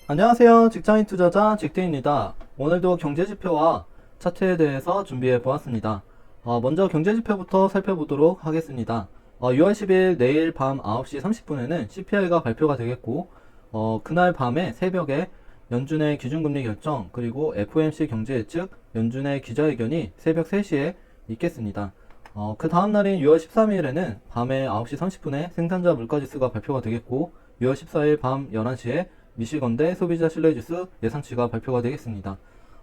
안녕하세요. 직장인 투자자 직대입니다. 오늘도 경제지표와 차트에 대해서 준비해 보았습니다. 먼저 경제지표부터 살펴보도록 하겠습니다. 6월 10일 내일 밤 9시 30분에는 CPI가 발표가 되겠고, 그날 밤에 새벽에 연준의 기준금리 결정, 그리고 FOMC 경제 예측, 연준의 기자회견이 새벽 3시에 있겠습니다. 그 다음날인 6월 13일에는 밤에 9시 30분에 생산자 물가지수가 발표가 되겠고, 6월 14일 밤 11시에 미시건대 소비자 신뢰지수 예상치가 발표가 되겠습니다.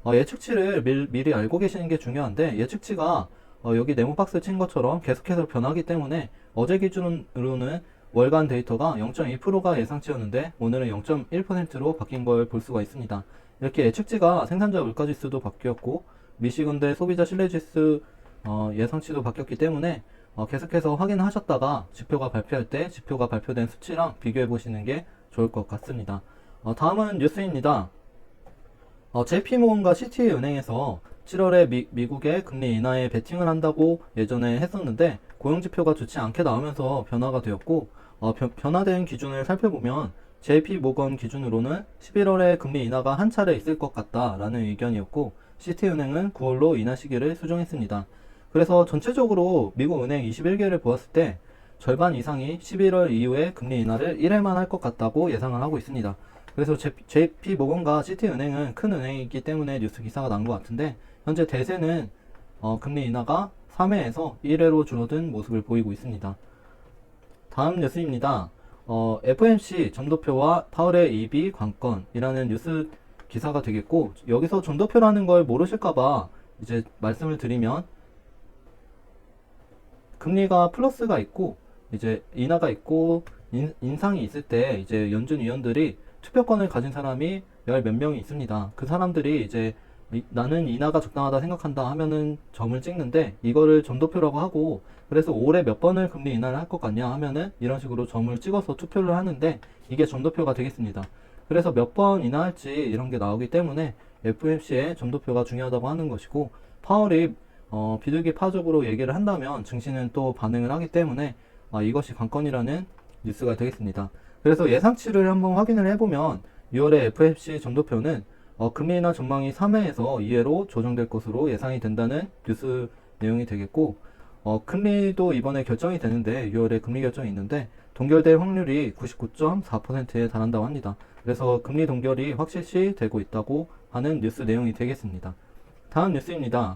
예측치를 미리 알고 계시는 게 중요한데, 예측치가 여기 네모박스 친 것처럼 계속해서 변하기 때문에 어제 기준으로는 월간 데이터가 0.2%가 예상치였는데 오늘은 0.1%로 바뀐 걸 볼 수가 있습니다. 이렇게 예측치가 생산자 물가지수도 바뀌었고 미시건대 소비자 신뢰지수 예상치도 바뀌었기 때문에 계속해서 확인하셨다가 지표가 발표할 때 지표가 발표된 수치랑 비교해 보시는 게 좋을 것 같습니다. 다음은 뉴스입니다. JP모건과 시티은행에서 7월에 미국의 금리 인하에 베팅을 한다고 예전에 했었는데 고용지표가 좋지 않게 나오면서 변화가 되었고 변화된 기준을 살펴보면 JP모건 기준으로는 11월에 금리 인하가 한 차례 있을 것 같다라는 의견이었고 시티은행은 9월로 인하 시기를 수정했습니다. 그래서 전체적으로 미국 은행 21개를 보았을 때 절반 이상이 11월 이후에 금리 인하를 1회만 할 것 같다고 예상을 하고 있습니다. 그래서 JP모건과 시티은행은 큰 은행이기 때문에 뉴스 기사가 난 것 같은데 현재 대세는 금리 인하가 3회에서 1회로 줄어든 모습을 보이고 있습니다. 다음 뉴스입니다. FOMC 점도표와 파월의 EB 관건이라는 뉴스 기사가 되겠고 여기서 점도표라는 걸 모르실까봐 이제 말씀을 드리면 금리가 플러스가 있고 이제 인하가 있고 인상이 있을 때 이제 연준 위원들이 투표권을 가진 사람이 열 몇 명이 있습니다. 그 사람들이 이제 나는 인하가 적당하다 생각한다 하면은 점을 찍는데 이거를 점도표라고 하고 그래서 올해 몇 번을 금리 인하를 할 것 같냐 하면은 이런 식으로 점을 찍어서 투표를 하는데 이게 점도표가 되겠습니다. 그래서 몇 번 인하할지 이런 게 나오기 때문에 FOMC의 점도표가 중요하다고 하는 것이고 파월이 비둘기파적으로 얘기를 한다면 증시는 또 반응을 하기 때문에 이것이 관건이라는 뉴스가 되겠습니다. 그래서 예상치를 한번 확인을 해보면 6월의 FOMC 점도표는 금리 인하 전망이 3회에서 2회로 조정될 것으로 예상이 된다는 뉴스 내용이 되겠고 금리도 이번에 결정이 되는데 6월에 금리 결정이 있는데 동결될 확률이 99.4%에 달한다고 합니다. 그래서 금리 동결이 확실시 되고 있다고 하는 뉴스 내용이 되겠습니다. 다음 뉴스입니다.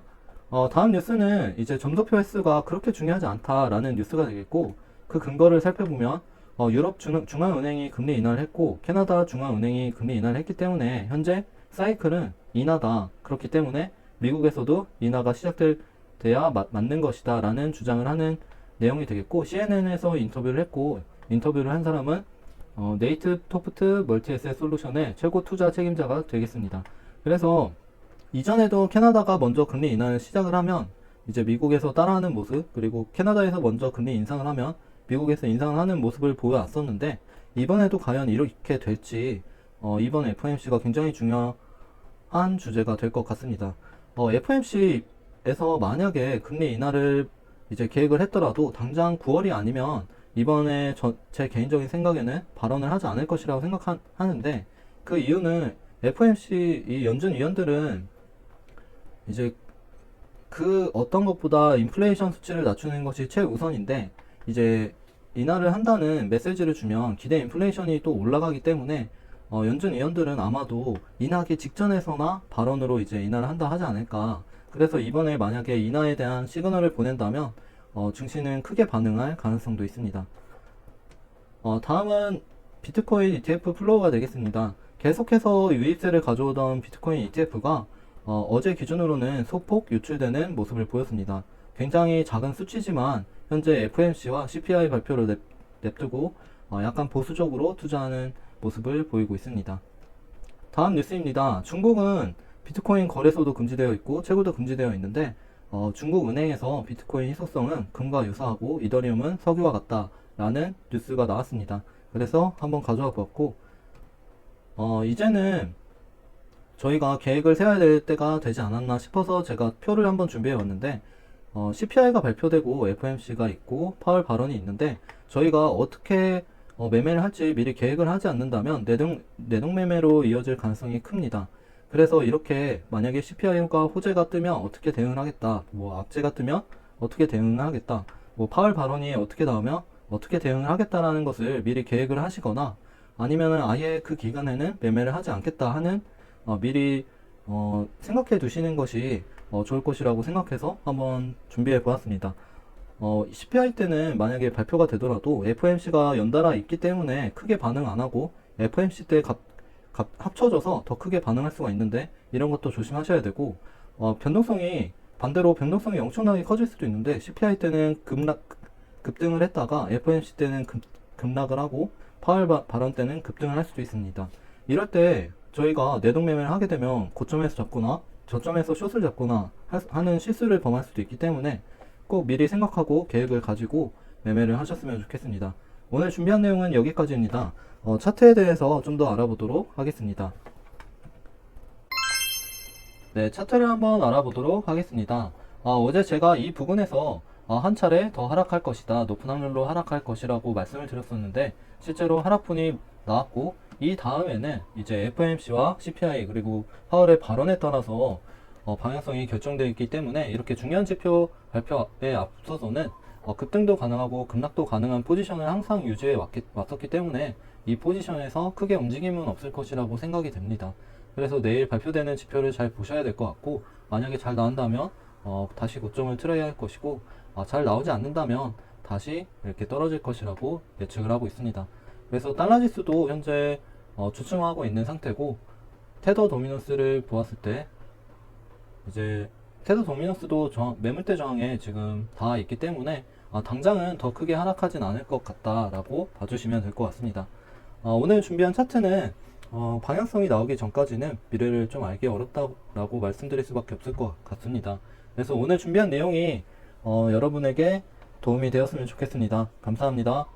다음 뉴스는 이제 점도표 횟수가 그렇게 중요하지 않다라는 뉴스가 되겠고 그 근거를 살펴보면 유럽 중앙은행이 금리 인하를 했고 캐나다 중앙은행이 금리 인하를 했기 때문에 현재 사이클은 인하다. 그렇기 때문에 미국에서도 인하가 시작돼야 맞는 것이다 라는 주장을 하는 내용이 되겠고 CNN에서 인터뷰를 했고 인터뷰를 한 사람은 네이트 토프트 멀티에셋 솔루션의 최고 투자 책임자가 되겠습니다. 그래서 이전에도 캐나다가 먼저 금리 인하를 시작을 하면 이제 미국에서 따라하는 모습 그리고 캐나다에서 먼저 금리 인상을 하면 미국에서 인상을 하는 모습을 보여왔었는데 이번에도 과연 이렇게 될지 이번 FOMC가 굉장히 중요한 주제가 될 것 같습니다. FOMC에서 만약에 금리 인하를 이제 계획을 했더라도 당장 9월이 아니면 이번에 제 개인적인 생각에는 발언을 하지 않을 것이라고 생각하는데 그 이유는 FOMC 이 연준 위원들은 이제 그 어떤 것보다 인플레이션 수치를 낮추는 것이 최우선인데 이제 인하를 한다는 메시지를 주면 기대 인플레이션이 또 올라가기 때문에 연준 위원들은 아마도 인하기 직전에서나 발언으로 이제 인하를 한다 하지 않을까. 그래서 이번에 만약에 인하에 대한 시그널을 보낸다면 증시는 크게 반응할 가능성도 있습니다. 다음은 비트코인 ETF 플로우가 되겠습니다. 계속해서 유입세를 가져오던 비트코인 ETF가 어제 기준으로는 소폭 유출되는 모습을 보였습니다. 굉장히 작은 수치지만 현재 FOMC와 CPI 발표를 냅두고 약간 보수적으로 투자하는 모습을 보이고 있습니다. 다음 뉴스입니다. 중국은 비트코인 거래소도 금지되어 있고 채굴도 금지되어 있는데 중국 은행에서 비트코인 희소성은 금과 유사하고 이더리움은 석유와 같다라는 뉴스가 나왔습니다. 그래서 한번 가져와 보았고 이제는 저희가 계획을 세워야 될 때가 되지 않았나 싶어서 제가 표를 한번 준비해 왔는데 CPI가 발표되고 FOMC가 있고 파월 발언이 있는데 저희가 어떻게 매매를 할지 미리 계획을 하지 않는다면 내동매매로 이어질 가능성이 큽니다. 그래서 이렇게 만약에 CPI가 호재가 뜨면 어떻게 대응을 하겠다, 뭐 악재가 뜨면 어떻게 대응을 하겠다, 뭐 파월 발언이 어떻게 나오면 어떻게 대응을 하겠다라는 것을 미리 계획을 하시거나 아니면은 아예 그 기간에는 매매를 하지 않겠다 하는 미리 생각해 두시는 것이 좋을 것이라고 생각해서 한번 준비해 보았습니다. CPI 때는 만약에 발표가 되더라도 FOMC가 연달아 있기 때문에 크게 반응 안 하고 FOMC 때 합쳐져서 더 크게 반응할 수가 있는데 이런 것도 조심하셔야 되고 반대로 변동성이 엄청나게 커질 수도 있는데 CPI 때는 급등을 했다가 FOMC 때는 급락을 하고 파월 발언 때는 급등을 할 수도 있습니다. 이럴 때 저희가 내동매매를 하게 되면 고점에서 잡거나 저점에서 숏을 잡거나 하는 실수를 범할 수도 있기 때문에 꼭 미리 생각하고 계획을 가지고 매매를 하셨으면 좋겠습니다. 오늘 준비한 내용은 여기까지입니다. 차트에 대해서 좀 더 알아보도록 하겠습니다. 네, 차트를 한번 알아보도록 하겠습니다. 어제 제가 이 부분에서 한 차례 더 하락할 것이다, 높은 확률로 하락할 것이라고 말씀을 드렸었는데 실제로 하락분이 나왔고 이 다음에는 이제 FOMC와 CPI 그리고 파월의 발언에 따라서 방향성이 결정되어 있기 때문에 이렇게 중요한 지표 발표에 앞서서는 급등도 가능하고 급락도 가능한 포지션을 항상 유지해 왔었기 때문에 이 포지션에서 크게 움직임은 없을 것이라고 생각이 됩니다. 그래서 내일 발표되는 지표를 잘 보셔야 될 것 같고 만약에 잘 나온다면 다시 고점을 트라이 할 것이고 잘 나오지 않는다면 다시 이렇게 떨어질 것이라고 예측을 하고 있습니다. 그래서 달러 지수도 현재 주춤하고 있는 상태고 테더 도미넌스를 보았을 때 이제 테더 도미넌스도 매물대 저항에 지금 닿아 있기 때문에 당장은 더 크게 하락하진 않을 것 같다라고 봐주시면 될 것 같습니다. 오늘 준비한 차트는 방향성이 나오기 전까지는 미래를 좀 알기 어렵다라고 말씀드릴 수밖에 없을 것 같습니다. 그래서 오늘 준비한 내용이 여러분에게 도움이 되었으면 좋겠습니다. 감사합니다.